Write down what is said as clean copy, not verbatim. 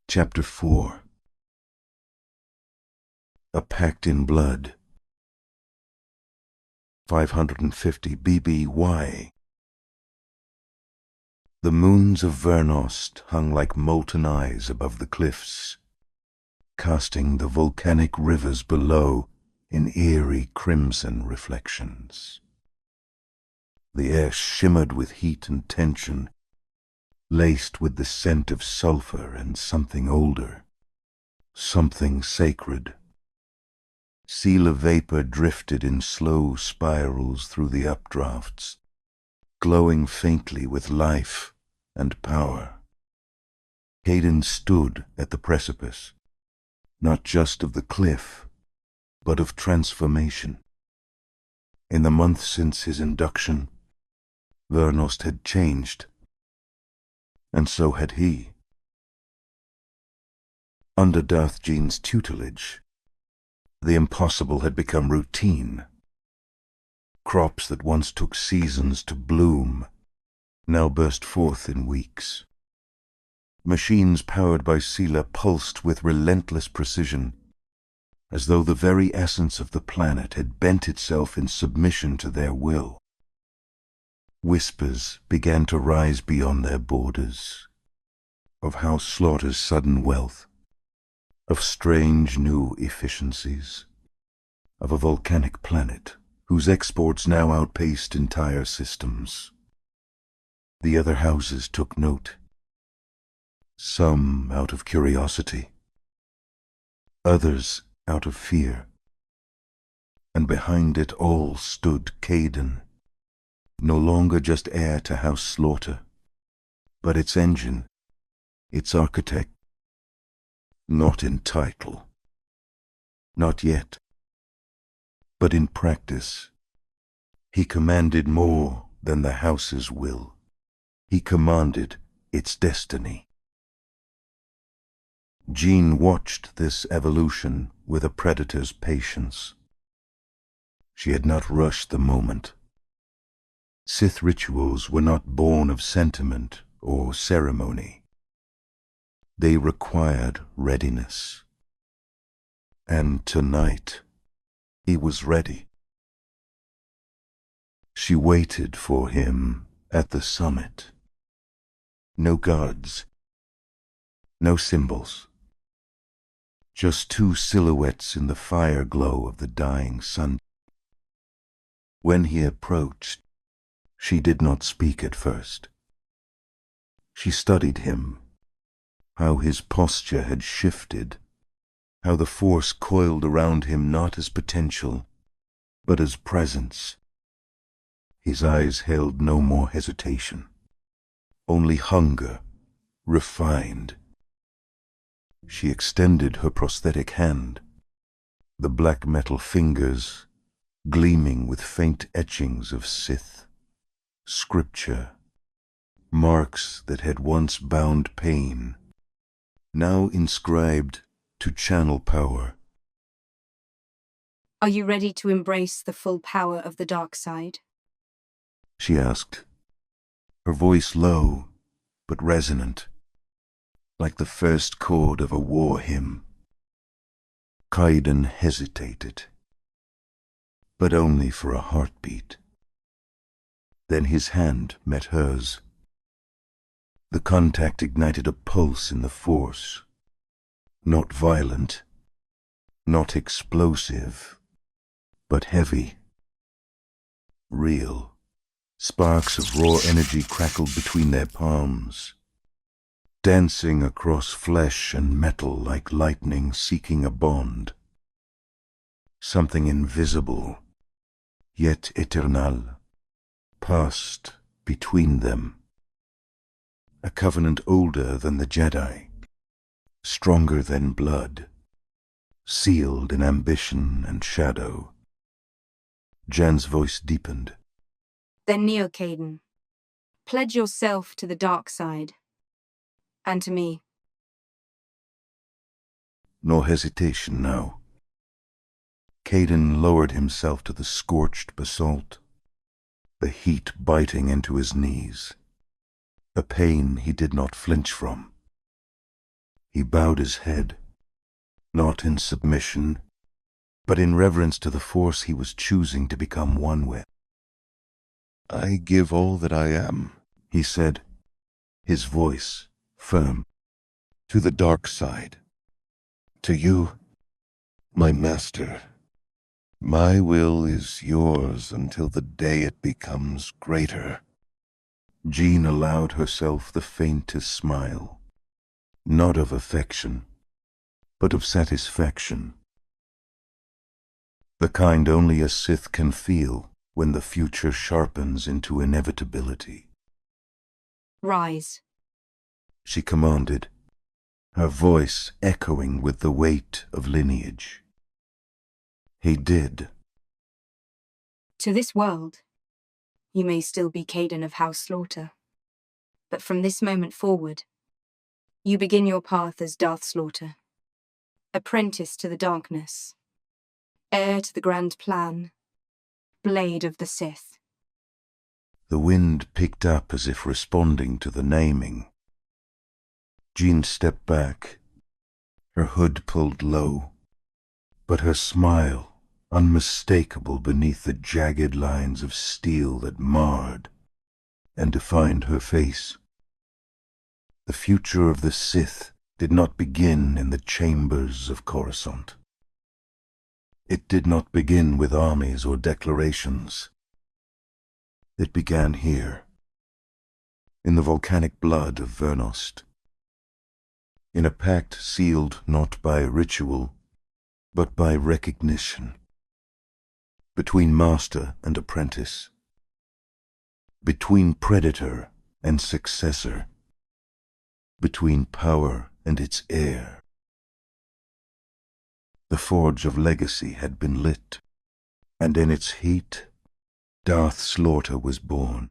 Chapter 4. A Pact in Blood. 550 BBY. The moons of Vernost hung like molten eyes above the cliffs, casting the volcanic rivers below in eerie crimson reflections. The air shimmered with heat and tension, laced with the scent of sulfur and something older, something sacred. Ceela vapor drifted in slow spirals through the updrafts, glowing faintly with life and power. Kaden stood at the precipice, not just of the cliff, but of transformation. In the months since his induction, Vernost had changed, and so had he. Under Darth Gean's tutelage, the impossible had become routine. Crops that once took seasons to bloom now burst forth in weeks. Machines powered by Ceela pulsed with relentless precision, as though the very essence of the planet had bent itself in submission to their will. Whispers began to rise beyond their borders, of House Slaughter's sudden wealth, of strange new efficiencies, of a volcanic planet whose exports now outpaced entire systems. The other houses took note, some out of curiosity, others out of fear, and behind it all stood Kaden, no longer just heir to House Slaughter, but its engine, its architect. Not in title, not yet, but in practice. He commanded more than the house's will. He commanded its destiny. Gean watched this evolution with a predator's patience. She had not rushed the moment. Sith rituals were not born of sentiment or ceremony. They required readiness. And tonight, he was ready. She waited for him at the summit. No guards, no symbols. Just two silhouettes in the fire glow of the dying sun. When he approached, she did not speak at first. She studied him, how his posture had shifted, how the force coiled around him not as potential, but as presence. His eyes held no more hesitation, only hunger, refined. She extended her prosthetic hand, the black metal fingers gleaming with faint etchings of Sith, scripture, marks that had once bound pain, now inscribed to channel power. Are you ready to embrace the full power of the dark side? She asked, her voice low but resonant, like the first chord of a war hymn. Kaden hesitated, but only for a heartbeat. Then his hand met hers. The contact ignited a pulse in the force, not violent, not explosive, but heavy, real. Sparks of raw energy crackled between their palms, dancing across flesh and metal like lightning seeking a bond. Something invisible, yet eternal, passed between them. A covenant older than the Jedi, stronger than blood, sealed in ambition and shadow. Jan's voice deepened. Then kneel, Kaden. Pledge yourself to the dark side, and to me. No hesitation now. Kaden lowered himself to the scorched basalt, the heat biting into his knees, a pain he did not flinch from. He bowed his head, not in submission, but in reverence to the force he was choosing to become one with. "I give all that I am," he said, his voice firm, "to the dark side. To you, my master. My will is yours until the day it becomes greater." Gean allowed herself the faintest smile, not of affection, but of satisfaction. The kind only a Sith can feel when the future sharpens into inevitability. Rise, she commanded, her voice echoing with the weight of lineage. He did. To this world, you may still be Kaden of House Slaughter, but from this moment forward, you begin your path as Darth Slaughter, apprentice to the darkness, heir to the grand plan, blade of the Sith. The wind picked up as if responding to the naming. Gean stepped back, her hood pulled low, but her smile unmistakable beneath the jagged lines of steel that marred and defined her face. The future of the Sith did not begin in the chambers of Coruscant. It did not begin with armies or declarations. It began here, in the volcanic blood of Vernost, in a pact sealed not by ritual, but by recognition, between master and apprentice, between predator and successor, between power and its heir. The forge of legacy had been lit, and in its heat, Darth Slaughter was born.